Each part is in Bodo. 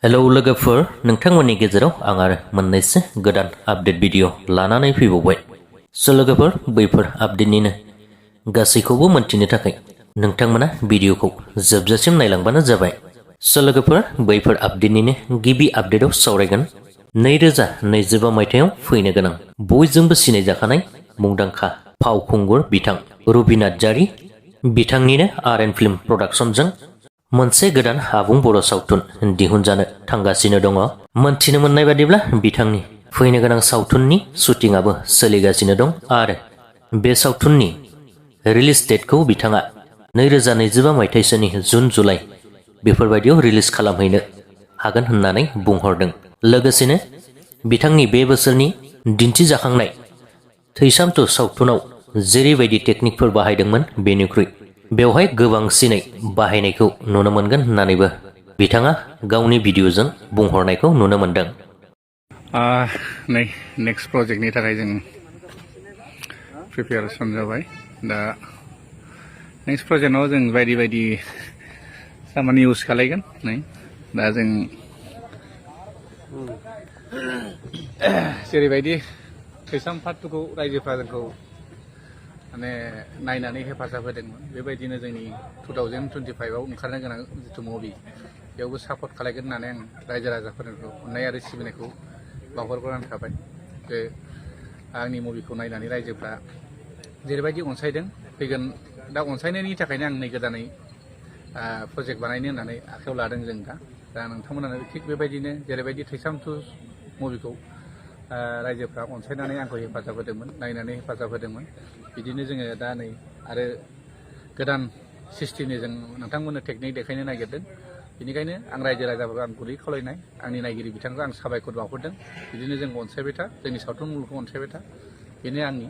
हेलौ लोगोफोर नोंथांमोननि गेजेराव आं आरो मोननैसो गोदान आपडेट भिडिअ लानानै फैबावबाय लोगोफोर बैफोर आपडेटनिनो गासैखौबो मोनथिनो थाखाय नोंथांमोना भिडिअखौ जोबजासिम नायलांबानो जाबाय लोगोफोर बैफोर आपडेटनिनो गिबि आपडेटआव सावरायगोन 2025 मायथाइयाव फैनो गोनां बयजोंबो सिनायजाखानाय मुंदांखा फावखुंगुर बिथां रबि नार्जारी बिथांनिनो BodoFlim प्रडाक्शनजों मोनसे गोदान आबुं बर' सावथुन दिहुनजानो थांगासिनो दङ मोनथिनो मोननाय बादिब्ला बिथांनि फैनो गोनां सावथुननि शुटिंआबो सोलिगासिनो दं आरो बे सावथुननि रिलिज डेटखौ बिथाङा 2025 मायथाइसोनि जुन जुलाइ बेफोरबायदियाव रिलिज खालामहैनो हागोन होननानै बुंहरदों लोगोसेनो बिथांनि बे बोसोरनि दिन्थिजाखांनाय थैसामथु सावथुनाव जेरैबायदि टेकनिकफोर बाहायदोंमोन बेनिख्रुइ बेवहाय गोबांसिनै बाहायनायखौ नुनो मोनगोन होननानैबो बिथाङा गावनि भिडिअजों बुंहरनायखौ नुनो मोनदों नै नेक्स्ट प्रजेक्टनि थाखाय जों प्रिपेरेसन जाबाय दा नेक्स्ट प्रजेक्टआव जों बायदि बायदि खामानि इउज खालायगोन नै दा जों जेरैबायदि थैसाम पार्ट 2खौ रायजोफ्रा जोंखौ माने नायनानै हेफाजाब होदोंमोन बेबायदिनो जोंनि 2025आव ओंखारनो गोनां जिथु मुभि बेयावबो सापर्ट खालायगोन होननानै आं रायजो राजाफोरखौ अननाय आरो सिबिनायखौ बावहरग्रोनानै थाबाय जे आंनि मुभिखौ नायनानै रायजोफ्रा जेरैबायदि अनसायदों फैगोन दा अनसायनायनि थाखायनो आं नै गोदानै प्रजेक्ट बानायनो होननानै आखायाव लादों जों दा नोंथांमोनानो थिग बेबायदिनो जेरैबायदि थैसामथु मुभिखौ रायजोफ्रा अनसायनानै आंखौ हेफाजाब होदोंमोन नायनानै हेफाजाब होदोंमोन बिदिनो जोङो दा नै आरो गोदान सिस्टेमनि जों नोंथांमोननो टेकनिक देखायनो नागिरदों बेनिखायनो आं रायजो राजाफोरखौ आं गुरै खावलायनाय आंनि नायगिरि बिथांखौ आं साबायखर बावहरदों बिदिनो जोंखौ अनसायबाय था जोंनि सावथुन मुलुगखौ अनसायबाय था बेनो आंनि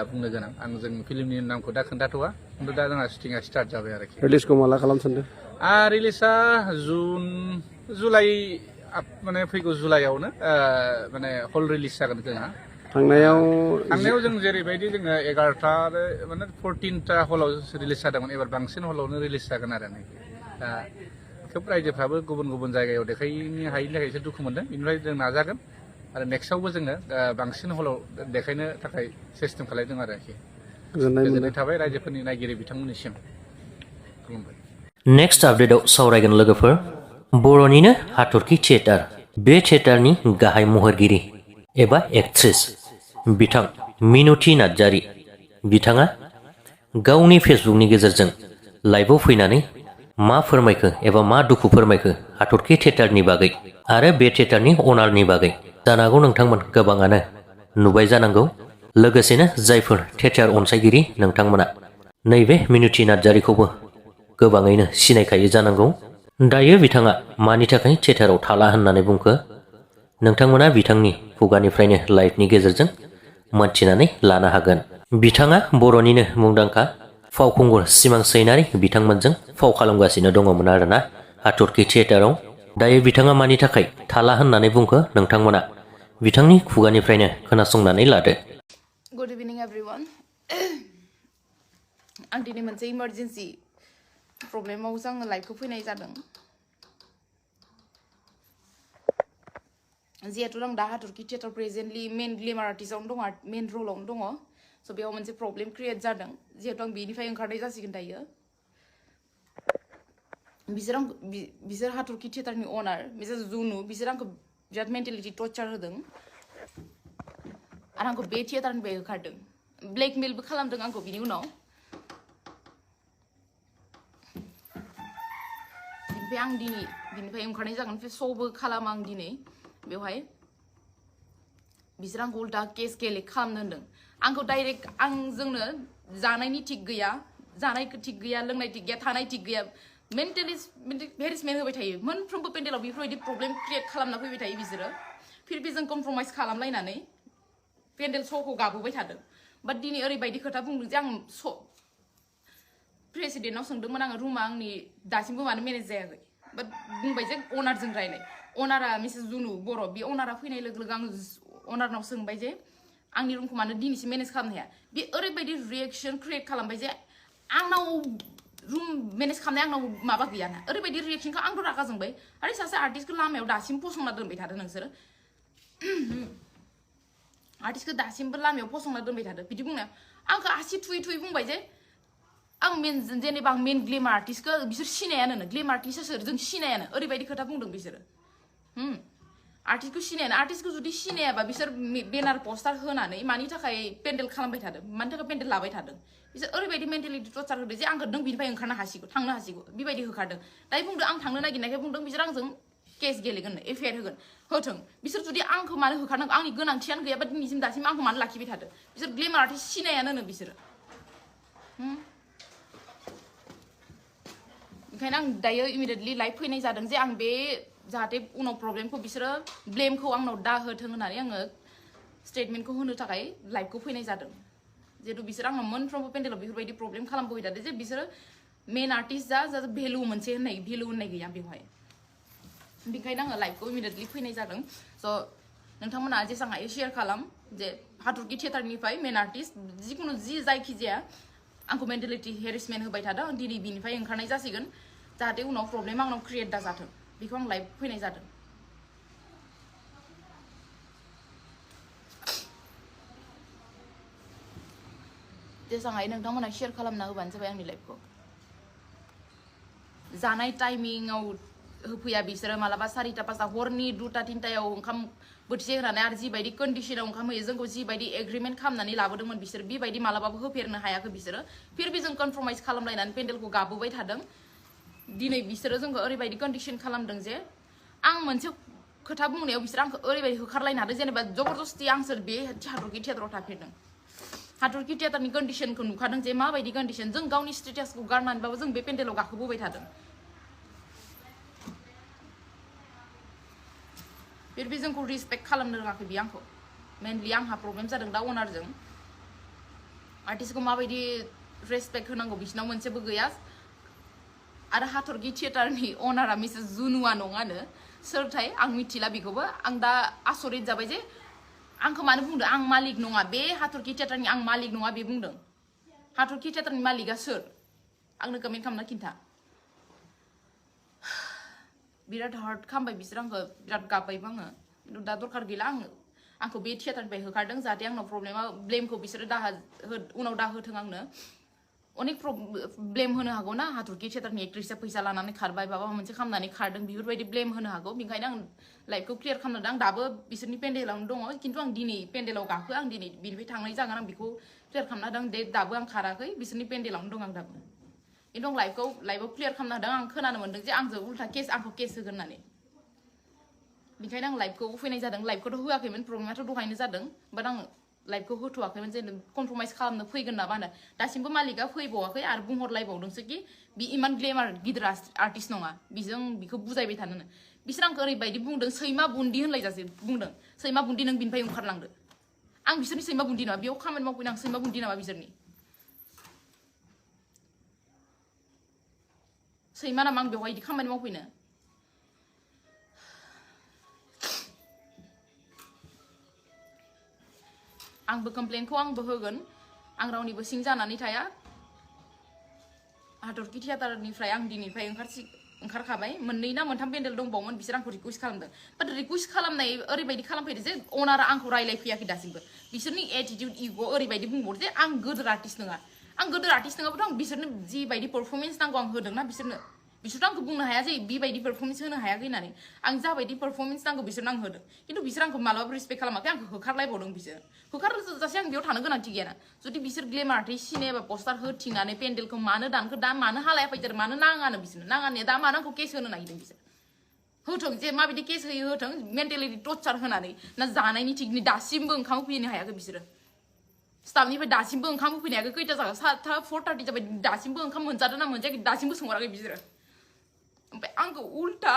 बुंनो गोनां आं जों फिल्मनि नामखौ दा खोन्थाथ'वा खिन्थु दा जोंहा शुटिंआ स्टार्ट जाबाय आरोखि रिलिजखौ माला खालामनो सानदों रिलिजआ जुलाइ माने फैगौ जुलाइआवनो माने हल रिलिज जागोन जोंहा थांनायाव जों जेरैबायदि जोङो 11टा माने 14टा हलाव रिलिज जादोंमोन एबार बांसिन हलावनो रिलिज जागोन आरो दा खोब रायजोफ्राबो गुबुन गुबुन जायगायाव देखायनो हायिनि थाखाय एसे दुखु मोनदों बेनिफ्राय जों नाजागोन आरो नेक्स्टआवबो जोङो बांसिन हलाव देखायनो थाखाय सिस्टेम खालायदों आरोखि गोजोननाय थाबाय रायजोफोरनि नायगिरि बिथांमोननिसिम खुलुमबाय नेक्स्ट आपडेटआव सावरायगोन लोगोफोर बर'निनो हाथरखि थियेटार बे थियेटारनि गाहाय महरगिरि एबा एक्ट्रेस बिथां मिनति नार्जारी बिथाङा गावनि फेसबुकनि गेजेरजों लाइभआव फैनानै मा फोरमायखो एबा मा दुखु फोरमायखो हाथरखि थियेटारनि बागै आरो बे थियेटारनि अनारनि बागै जानो हागौ नोंथांमोन गोबाङानो नुबाय जानांगौ लोगोसेनो जायफोर थियेटार अनसायगिरि नोंथांमोना नैबे मिनति नार्जारीखौबो गोबाङैनो सिनायखायो जानांगौ दायो बिथाङा मानि थाखाय थियेटाराव थाला होननानै बुंखो नोंथांमोना बिथांनि खुगानिफ्रायनो लाइभनि गेजेरजों मोनथिनानै लानो हागोन बिथाङा बर'निनो मुंदांखा फावखुंगुर सिमां सैनारि बिथांमोनजों फाव खालामगासिनो दङमोन आरोना हाथरखि थियेटाराव दायो बिथाङा मानि थाखाय थाला होननानै बुंखो नोंथांमोना बिथांनि खुगानिफ्रायनो खोनासंनानै लादो गुड इभिनिं एभरिवान आं दिनै मोनसे इमारजेन्सि प्रब्लेमावसो आङो लाइभखौ फैनाय जादों जिहेतु आं दा हाथरखि थियेटार प्रेजेन्टलि मेन ग्लेमार आर्टिस्टआवनो दङ मेन रलावनो दङ स' बेयाव मोनसे प्रब्लेम क्रिएट जादों जिहेतु आं बेनिफ्राय ओंखारनाय जासिगोन दायो बिसोर हाथरखि थियेटारनि अनार मिसेस जुनु बिसोर आंखौ बिराद मेन्टेलिटि टर्चार होदों आरो आंखौ बे थियेटारनिफ्राय होखारदों ब्लेकमेलबो खालामदों आंखौ बिनि उनाव बिनिफ्राय आं दिनै बिनिफ्राय ओंखारनाय जागोन ओमफ्राय श'बो खालामा आं दिनै बेवहाय बिसोर आंखौ उल्टा केस गेले खालामनो होनदों आंखौ डाइरेक्ट आं जोंनो जानायनि थिग गैया जानाय थिग गैया लोंनाय थिग गैया थानाय थिग गैया मेन्टेलि हेरेसमेन्ट होबाय थायो मोनफ्रोमबो पेन्डेलाव बेफोरबायदि प्रब्लेम क्रिएट खालामना फैबाय थायो बिसोरो फिर जों कमप्रमाइज खालामलायनानै पेन्डेल श'खौ गाबोबाय थादों बाट दिनै ओरैबायदि खोथा बुंदों जे आं प्रेसिडेन्टनाव सोंदोंमोन आङो रुमा आंनि दासिमबो मानो मेनेज जायाखै बाट बुंबाय जे अनारजों रायलाय अनारा मिसेस जुनु बर' बे अनारा फैनाय लोगो लोगो आं अनारनाव सोंबाय जे आंनि रुमखौ मानो दिनैसिम मेनेज खालामनो हाया बे ओरैबायदि रिएक्सन क्रिएट खालामबाय जे आंनाव रुम मेनेज खालामनाय आंनाव माबा गैयाना ओरैबायदि रिएक्शनखौ आंथ' रागा जोंबाय आरो सासे आर्टिस्टखौ लामायाव दासिम फसंना दोनबाय थादों नोंसोरो आर्टिस्टखौ दासिमबो लामायाव फसंना दोनबाय थादों बिदि बुंनाया आंखौ आसि थुयै थुयै बुंबाय जे आं जेनेबा आं मेन ग्लेम आर्टिस्टखौ बिसोर सिनायानो ग्लेम आर्टिस्टआ सोर जों सिनायानो ओरैबायदि खोथा बुंदों बिसोरो आर्टिस्टखौ सिनायानो आर्टिस्टखौ जुदि सिनायाबा बिसोर बेनार पस्टार होनानै मानि थाखाय पेन्डेल खालामबाय थादों मानि थाखाय पेन्डेल लाबाय थादों बिसोर ओरैबायदि मेन्टेलिटि टर्चार होदों जे आंखौ नों बिनिफ्राय ओंखारनो हासिगौ थांनो हासिगौ बेबायदि होखारदों दायो बुंदों आं थांनो नागिरनायखाय बुंदों बिसोर आंजों केस गेलेगोन एफआइआर होगोन होथों बिसोर जुदि आंखौ मानो होखारनांगौ आंनि गोनांथियानो गैयाबा दिनैसिम दासिम आंखौ मानो लाखिबाय थादों बिसोर ग्लेम आर्टिस्ट सिनायानो बिसोरो ओंखायनो आं दायो इमिडियेटलि लाइभ फैनाय जादों जे आं बे जाहाथे उनाव प्रब्लेमखौ बिसोरो ब्लेमखौ आंनाव दा होथों होननानै आङो स्टेटमेन्टखौ होनो थाखाय लाइभखौ फैनाय जादों जिहेतु बिसोर आंनाव मोनफ्रोमबो पेन्डेलाव बेफोरबायदि प्रब्लेम खालामबोबाय थादों जे बिसोरो मेन आर्टिस्ट जा भेलु मोनसे भेलु होननाय गैया बेवहाय बेनिखायनो आङो लाइभखौ इमिडियेटलि फैनाय जादों स' नोंथांमोना जेसेबां हायो शेयार खालाम जे हाथरखि थियेटारनिफ्राय मेन आर्टिस्ट जिखुनु जायखिजाया आंखौ मेन्टेलिटि हेरेसमेन्ट होबाय थादों दिनै बिनिफ्राय ओंखारनाय जासिगोन जाहाथे उनाव प्रब्लेम आंनाव क्रिएट दा जाथों बेखौ आं लाइभ फैनाय जादों जेसेबां हायो नोंथांमोना शेयार खालामना होबानो जाबाय आंनि लाइभखौ जानाय टाइमिंआव होफैया बिसोरो मालाबा 4टा 5टा हरनि 2टा 3टायाव ओंखाम बोथिसे होनानै आरो जिबायदि कन्डिसनाव ओंखाम होयो जोंखौ जिबायदि एग्रिमेन्ट खालामनानै लाबोदोंमोन बिसोर बेबायदि मालाबाबो होफेरनो हायाखै बिसोरो फिरबि जों कनफर्माइज खालामलायनानै पेन्डेलखौ गाबोबाय थादों दिनै बिसोरो जोंखौ ओरैबायदि कन्डिसन खालामदों जे आं मोनसे खोथा बुंनायाव बिसोर आंखौ ओरैबायदि होखारलायनो हादों जेनेबा जबरदस्ति आंसोर बे हाथरखि थियेटाराव थाफेरदों हाथरखि थियेटारनि कन्डिसनखौ नुखादों जे माबायदि कन्डिसन जों गावनि स्टेटासखौ गारनानैबाबो जों बे पेन्डेलाव गाखोबोबाय थादों फिरबि जोंखौ रिसपेक्ट खालामनो रोङाखै बियो आंखौ मेनलि आंहा प्रब्लेम जादों दा अनारजों आर्टिस्टखौ माबायदि रेसपेक्ट होनांगौ बिसिनाव मोनसेबो गैया आरो हाथरखि थियेटारनि अनारा मिसेस जुनुआ नङानो सोरथाय आं मिथिला बेखौबो आं दा आसरित जाबाय जे आंखौ मानो बुंदों आं मालिक नङा बे हाथरखि थियेटारनि आं मालिक नङा बे बुंदों हाथरखि थियेटारनि मालिकआ सोर आंनो कमेन्ट खालामना खिन्था बिराद हार्ट खालामबाय बिसोर आंखौ बिराद गाबबायबो आङो खिन्थु दा दरकार गैला आंखौ बे थियेटारनिफ्राय होखारदों जाहाथे आंनाव प्रब्लेमा ब्लेमखौ बिसोरो उनाव दा होथों आंनो अनेक ब्लेम होनो हागौ ना हाथरखि थियेटारनि एक्ट्रिसआ फैसा लानानै खारबाय माबा मोनसे खालामनानै खारदों बेफोरबायदि ब्लेम होनो हागौ बेनिखायनो आं लाइफखौ क्लियार खालामदों आं दाबो बिसोरनि पेन्डेलावनो दङ खिन्थु आं दिनै पेन्डेलाव गाखो आं दिनै बिनिफ्राय थांनाय जागोन आं बेखौ क्लियार खालामना होदों दे दाबो आं खाराखै बिसोरनि पेन्डेलावनो दं आं दाबो खिन्थु आं लाइफआव क्लियार खालामना होदों आं खोनानो मोन्दों जे आंजों उल्था आंखौ केस होगोन होननानै बेनिखायनो आं लाइभखौ फैनाय जादों लाइभखौथ' होआखैमोन प्रब्लेमाथ' दहायनो जादों बाट आं लाइभखौ होथ'वाखैमोन जे कमप्रमाइज खालामनो फैगोन ना मा होनो दासिमबो मालिकआ फैबावाखै आरो बुंहरलायबावदोंसो कि बि इमान ग्लेमार गिदिर आर्टिस्ट नङा बिजों बिखौ बुजायबाय थानो बिसोर आंखौ ओरैबायदि बुंदों सैमा बुन्दि होनलायजासे बुंदों सैमा बुन्दि नों बिनिफ्राय ओंखारलांदो आं बिसोरनि सैमा बुन्दि नङा बेयाव खामानि मावफैनो आं सैमा बुन्दि नामा बिसोरनि सैमा नामा आं बेवहाय बिदि खामानि मावफैनो आंबो कमप्लेनखौ आंबो होगोन आं रावनिबो सिं जानानै थाया हाथरखि थियेटारनिफ्राय आं दिनैनिफ्राय ओंखारखाबाय मोननै ना मोनथाम पेन्डेल दंबावोमोन बिसोर आंखौ रिकुवेस्ट खालामदों बाट रिकुवेस्ट खालामनाय ओरैबायदि खालामफैदो जे अनारा आंखौ रायलायफैयाखै दासिमबो बिसोरनि एटिटिउड इग' ओरैबायदि बुंबावो जे आं गोदोर आर्टिस्ट नङा आं गोदोर आर्टिस्ट नङाबाथ' आं बिसोरनो जिबायदि पारफरमेन्स नांगौ आं होदोंना बिसोरथ' आंखौ बुंनो हाया जे बेबायदि पारफरमेन्स होनो हायाखै होननानै आं जाबायदि पारफरमेन्स नांगौ बिसोरनो आं होदों खिन्थु बिसोर आंखौ मालाबाबो रिसपेक्ट खालामाखै आंखौ होखारलायबावदों बिसोर होखारजासे आं बेयाव थानो गोनांथि गैयाना जुदि बिसोर ग्लेम आर्टिस्ट सिनायाबा पस्टार होथिंनानै पेन्डेलखौ मानो दानखो दा मानो हालाया फैथारो मानो नाङानो बिसोरनो नाङानो दा मानो आंखौ केस होनो नागिरदों बिसोर होथों जे माबायदि केस होयो होथों मेन्टेलिटि टर्चार होनानै ना जानायनि थिगनि दासिमबो ओंखाम होफैनो हायाखै बिसोरो स्टाफनिफ्राय दासिमबो ओंखाम होफैनो हायाखै खैथा जागोन 4:30 जाबाय दासिमबो ओंखाम मोनजादों ना मोनजायाखै दासिमबो सोंहराखै बिसोरो ओमफ्राय आंखौ उल्टा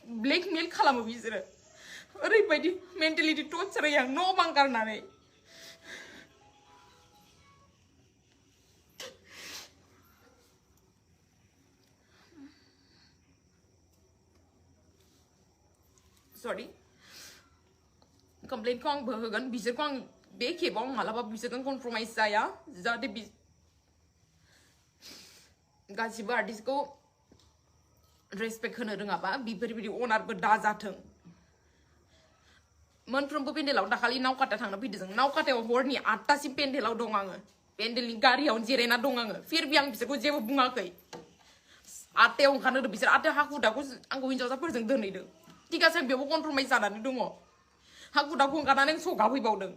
ब्लेकमेल खालामो बिसोरो ओरैबायदि मेन्टेलिटि टर्चार होयो आं न' बां गारनानै सरि कमप्लेनखौ आंबो होगोन बिसोरखौ आं बे खेबाव मालाबा बिसोरजों कमप्रमाइज जाया जाहाथे गासिबो आर्टिस्टखौ रेसपेक्ट होनो रोङाबा बेफोरबायदि अनारबो दाजाथों मोनफ्रोमबो पेन्डेलाव दाखालि नावकाटा थांना फैदों जों नावकाटायाव हरनि 8टासिम पेन्डेलाव दं आङो पेन्डेलनि गारियावनो जिरायना दं आङो फिरबि आं बिसोरखौ जेबो बुङाखै 8टायाव ओंखारनो होदों बिसोर 8टायाव हाखु दाखु आंखौ हिन्जावसाफोरजों दोनहैदों थिग आसे आं बेयावबो कमप्रमाइज जानानै दङ हाखु दाखु ओंखारनानै आं सगा फैबावदों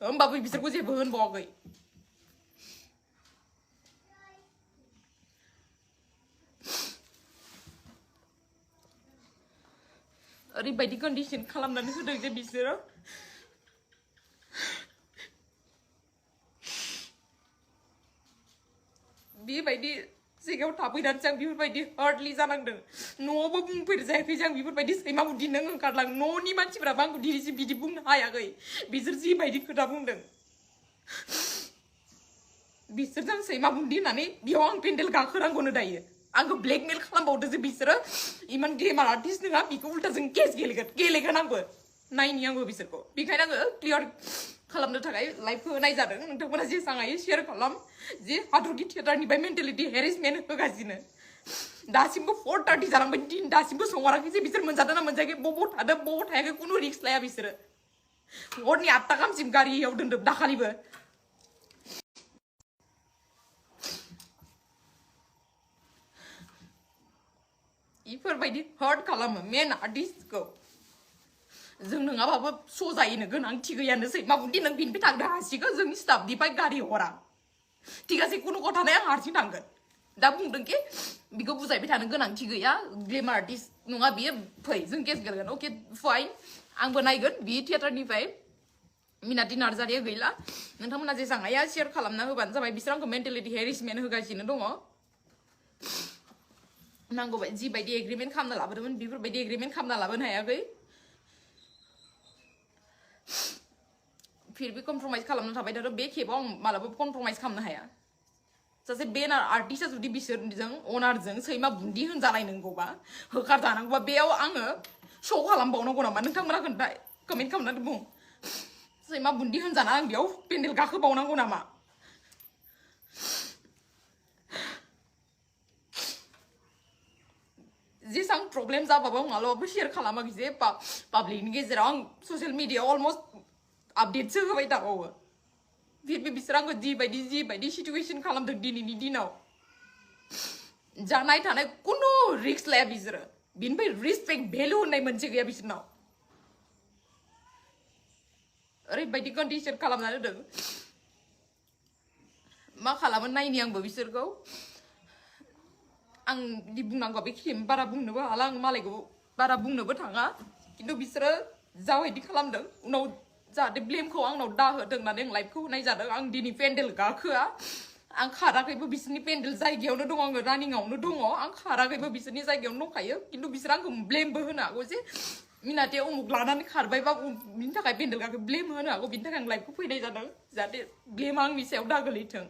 होमबाबो बिसोरखौ जेबो होनबावाखै ओरैबायदि कन्डिशन खालामनानै होदों जे बिसोरो बेबायदि जायगायाव थाफैनानैसो आं बेफोरबायदि हार्डलि जानांदों न'आवबो बुंफेरजायाखै जे आं बेफोरबायदि सैमा बुदि नों ओंखारलां न'नि मानसिफोराबो आंखौ दिनैसिम बिदि बुंनो हायाखै बिसोर जिबायदि खोथा बुंदों बिसोरजों सैमा बुदि होननानै बेयाव आं पेन्डेल गाखोनांगौनो दायो आंखौ ब्लेकमेल खालामबावदो जे बिसोरो इमान ग्लेमार आर्टिस्ट नङा बेखौ उल्टाजों केस गेलेगोन आंबो नायनि आंबो बिसोरखौ बेखायनो आङो क्लियार खालामनो थाखाय लाइभखौ होनाय जादों नोंथांमोना जेसां हायो शेयार खालाम जे हादरनि थियेटारनिफ्राय मेन्टेलिटि हेरेसमेन्ट होगासिनो दासिमबो 4:30 जालांबाय दिन दासिमबो संहराखै जे बिसोर मोनजादों ना मोनजायाखै बबाव थादों बबाव थायाखै खुनु रिक्स लाया बिसोरो हरनि 8टा गाहामसिम गारियाव दोनदों दाखालिबो इफोरबायदि हार्ट खालामो मेन आर्टिस्टखौ जों नङाबाबो सजायैनो गोनांथि गैयानोसै माबुदि नों बिनिफ्राय थांनो हासिगौ जोंनि स्टाफनिफ्राय गारि हरा थिगासे कुनु कथा नाय आं हारसिं थांगोन दा बुंदों कि बिखौ बुजायबाय थानो गोनांथि गैया ग्लेमार आर्टिस्ट नङा बियो फै जों केस गेलेगोन अके फाइन आंबो नायगोन बि थियेटारनिफ्राय मिनाति नार्जारिया गैला नोंथांमोना जेसां हायो शेयार खालामना होबानो जाबाय बिसोर आंखौ मेन्टेलिटि हेरेसमेन्ट होगासिनो दङ नांगौ जिबायदि एग्रिमेन्ट खालामना लाबोदोंमोन बेफोरबायदि एग्रिमेन्ट खालामना लाबोनो हायाखै फिर भी कमप्रमाइज खालामनो थाबाय थादों बे खेबाव आं मालाबाबो कमप्रमाइज खालामनो हाया सासे बेनार आर्टिस्टआ जुदि बिसोरजों अनारजों सैमा बुन्दि होनजालायनांगौबा होखारजानांगौबा बेयाव आङो शौ खालामबावनांगौ नामा नोंथांमोना खोन्था कमेन्ट खालामनानै बुं सैमा बुन्दि होनजाना आं बेयाव पेन्डेल गाखोबावनांगौ नामा जेसां प्रब्लेम जाबाबो मालाबाबो शेयार खालामाखै जे पाब्लिकनि गेजेराव आं ससियेल मिडियायाव अलमस्ट आपडेटसो होबाय थाबावो फिर बिसोर आंखौ जिबायदि सिचुवेसन खालामदों दिनैनि दिनाव जानाय थानाय कुनु रिक्स लाया बिसोरो बिनिफ्राय रिसपेक्ट भेलु होननाय मोनसे गैया बिसोरनाव ओरैबायदि कन्डिशन खालामनानै होदों मा खालामो नायनि आंबो बिसोरखौ आं बिदि बुंनांगौ बेखिनि बारा बुंनोबो हाला आं मालायखौ बारा बुंनोबो थाङा खिन्थु बिसोरो जाबायदि खालामदों उनाव जाहाथे ब्लेमखौ आंनाव दाहोदों होननानै आं लाइभखौ होनाय जादों आं दिनै पेन्डेल गाखोआ आं खाराखैबो बिसोरनि पेन्डेल जायगायावनो दङ आङो रानिंआवनो दङ आं खाराखैबो बिसोरनि जायगायावनो दंखायो खिन्थु बिसोर आंखौ ब्लेमबो होनो हागौ जे मिनाटिया उमुक लानानै खारबायबा बिनि थाखाय पेन्डेल गाखो ब्लेम होनो हागौ बिनि थाखाय आं लाइभखौ फैनाय जादों जाहाथे ब्लेमा आंनि सायाव दागोलैथों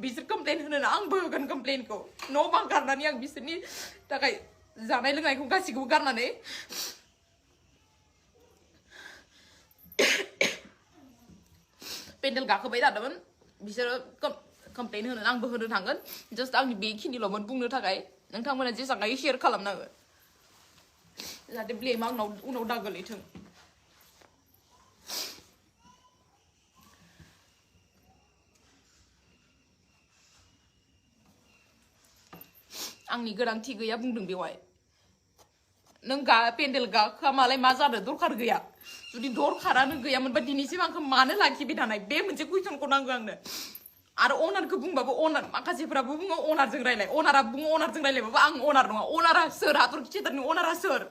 बिसोर कमप्लेन होनो आंबो होगोन कमप्लेनखौ न' बां गारनानै आं बिसोरनि थाखाय जानाय लोंनायखौ गासिखौबो गारनानै पेन्डेल गाखोबाय थादोंमोन बिसोरो कमप्लेन होनो आंबो होनो थांगोन जास्ट आंनि बेखिनिल'मोन बुंनो थाखाय नोंथांमोना जेसां हायो शेयार खालामनांगोन जाहाथे ब्लेमा आंनाव उनाव दागोलैथों आंनि गोनांथि गैया बुंदों बेवहाय नों पेन्डेल गाखोआ मालाय मा जादों दरखार गैया जुदि दरखारानो गैयामोनबा दिनैसिम आंखौ मानो लाखिबाय थानाय बे मोनसे कुइसनखौ नांगौ आंनो आरो अनारखौ बुंबाबो अनार माखासेफोराबो बुङो अनारजों रायलाय अनारा बुङो अनारजों रायलायबाबो आं अनार नङा अनारा सोर हादरखि थियेटारनि अनारा सोर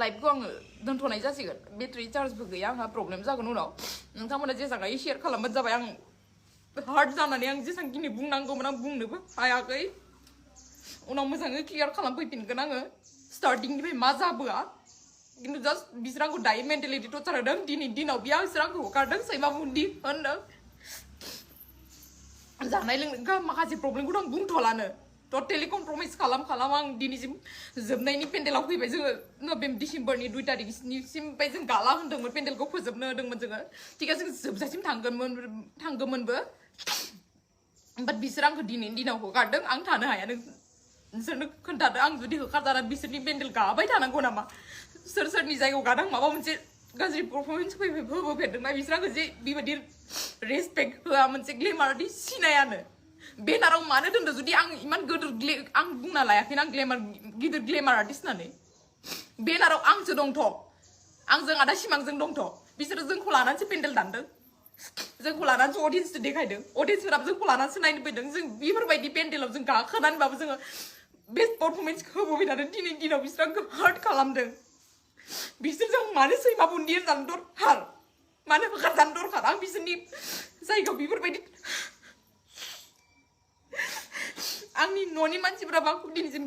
लाइभखौ आङो दोनथ'नाय जासिगोन बेटारि चार्जबो गैया आंहा प्रब्लेम जागोन उनाव नोंथांमोना जेसां हायो शेयार खालामबानो जाबाय आं हार्ट जानानै आं जेसांखिनि बुंनांगौमोन आं बुंनोबो हायाखै उनाव मोजाङै क्लियार खालामफैफिनगोन आङो स्टार्टिंनिफ्राय मा जाबोआ खिन्थु जास्ट बिसोर आंखौ दायो मेन्टेलिटि टर्चार होदों दिनैनि दिनाव बियो बिसोर आंखौ हगारदों सैमा बुन्दि होनदों जानाय लोंनाय माखासे प्रब्लेमखौथ' आं बुंथ'लानो टटेलि कमप्रमाइज खालाम आं दिनैसिम जोबनायनि पेन्डेलाव फैबाय जोङो नभेम्बर डिसेम्बरनि 2 तारिखसिम ओमफ्राय जों गाला होनदोंमोन पेन्डेलखौ फोजोबनो होदोंमोन जोङो थिग जों जोबजासिम थांगोमोनबो बाट बिसोर आंखौ दिनैनि दिनाव होखारदों आं थानो हाया नोंसोरनो खोन्थादो आं जुदि होखारजाना बिसोरनि पेन्डेल गाबाय थानांगौ नामा सोरनि जायगायाव गादों माबा मोनसे गाज्रि पारफरमेन्स होबोफेरदोंना बिसोर आंखौ जे बेबायदि रेसपेक्ट होआ मोनसे ग्लेमारदि सिनायानो बेनाराव मानो दोनदो जुदि आं इमान गिदिर आं बुंना लायाखैना आं गिदिर ग्लेमार आर्टिस्ट होननानै बेनाराव आंसो दंथ' आंजों आदा सिमांजों दंथ' बिसोरो जोंखौ लानानैसो पेन्डेल दानदों जोंखौ लानानैसो अडियन्सनो देखायदों अडियन्सफोराबो जोंखौ लानानैसो नायनो फैदों जों बेफोरबायदि पेन्डेलाव जों गाखोनानैबाबो जोङो बेस्ट पारफरमेन्स होबोबाय थादों दिनैनि दिनाव बिसोर आंखौ हार्ट खालामदों बिसोरजों मानो सैमा बुन्दि होनजानो दरखार मानो होखारजानो दरखार आं बिसोरनि जायगायाव बेफोरबायदि आंनि न'नि मानसिफोराबो आंखौ दिनैसिम